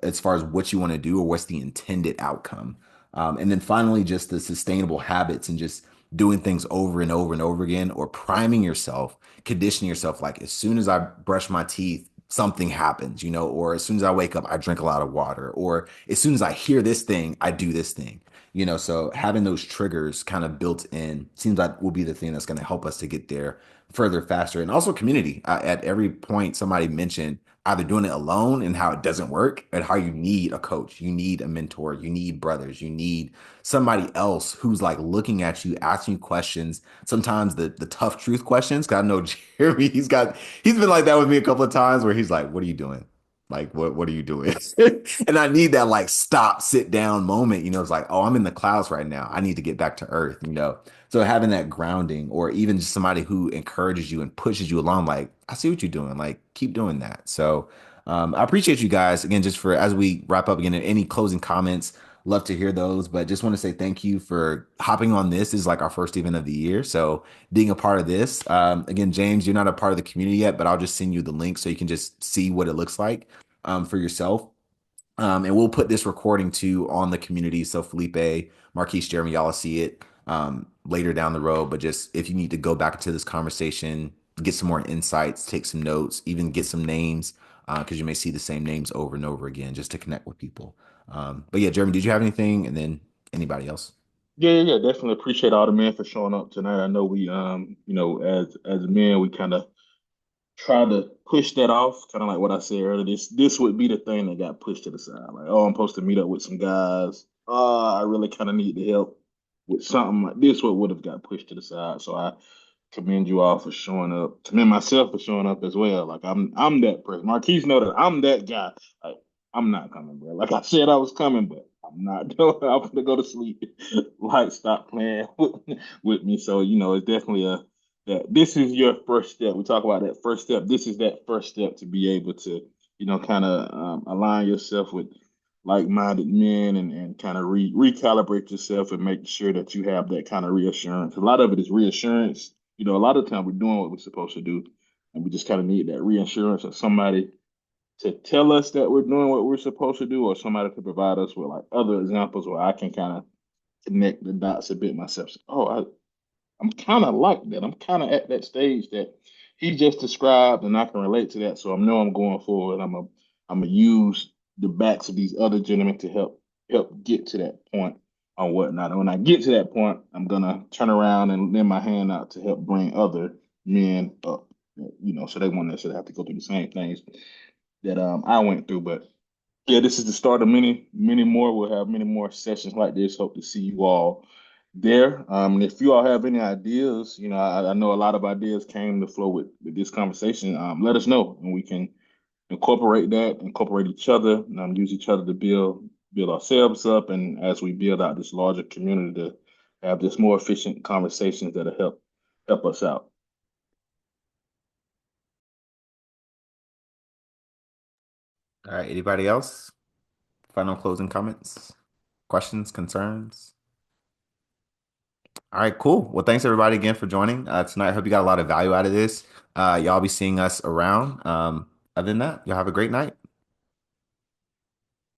as far as what you want to do or what's the intended outcome. And then finally, just the sustainable habits and just doing things over and over and over again or priming yourself, conditioning yourself like as soon as I brush my teeth, something happens, or as soon as I wake up, I drink a lot of water, or as soon as I hear this thing, I do this thing. So having those triggers kind of built in seems like will be the thing that's going to help us to get there further faster. And also community. At every point, somebody mentioned either doing it alone and how it doesn't work, and how you need a coach, you need a mentor, you need brothers, you need somebody else who's like looking at you, asking you questions. Sometimes the tough truth questions. Cause I know Jeremy, he's been like that with me a couple of times where he's like, "What are you doing? Like, what are you doing?" And I need that like stop, sit down moment. It's like, oh, I'm in the clouds right now. I need to get back to earth. So having that grounding, or even just somebody who encourages you and pushes you along, like, I see what you're doing, like, keep doing that. So I appreciate you guys again, just for as we wrap up again, any closing comments, love to hear those. But just want to say thank you for hopping on. This is like our first event of the year. So being a part of this, again, James, you're not a part of the community yet, but I'll just send you the link so you can just see what it looks like for yourself. And we'll put this recording too on the community. So Felipe, Marquise, Jeremy, y'all will see it later down the road. But just if you need to go back to this conversation, get some more insights, take some notes, even get some names, because you may see the same names over and over again just to connect with people. But yeah, Jeremy, did you have anything? And then anybody else? Yeah. Definitely appreciate all the men for showing up tonight. I know we, as men, we kind of try to push that off, kind of like what I said earlier. This would be the thing that got pushed to the side. Like, oh, I'm supposed to meet up with some guys. I really kind of need the help with something like this. What would have got pushed to the side? So I commend you all for showing up. Commend myself for showing up as well. Like I'm that person. Marquise know that I'm that guy. Like I'm not coming, bro. Like I said, I was coming, but I'm not. I'm gonna go to sleep. Like stop playing with me. So it's definitely that this is your first step. We talk about that first step. This is that first step to be able to, kind of align yourself with like-minded men and kind of recalibrate yourself and make sure that you have that kind of reassurance. A lot of it is reassurance. A lot of the time we're doing what we're supposed to do, and we just kind of need that reassurance of somebody to tell us that we're doing what we're supposed to do, or somebody to provide us with like other examples where I can kind of connect the dots a bit myself. So, I'm kind of like that. I'm kind of at that stage that he just described, and I can relate to that. So I know I'm going forward. I'm gonna use the backs of these other gentlemen to help get to that point or whatnot. And when I get to that point, I'm gonna turn around and lend my hand out to help bring other men up. So they won't necessarily have to go through the same things that I went through. But yeah, this is the start of many, many more. We'll have many more sessions like this. Hope to see you all there. And if you all have any ideas, I know a lot of ideas came to flow with this conversation. Let us know, and we can incorporate that, incorporate each other, use each other to build ourselves up, and as we build out this larger community to have this more efficient conversations that'll help us out. All right. Anybody else? Final closing comments, questions, concerns? All right, cool. Well, thanks everybody again for joining tonight. I hope you got a lot of value out of this. Y'all be seeing us around. Other than that, y'all have a great night.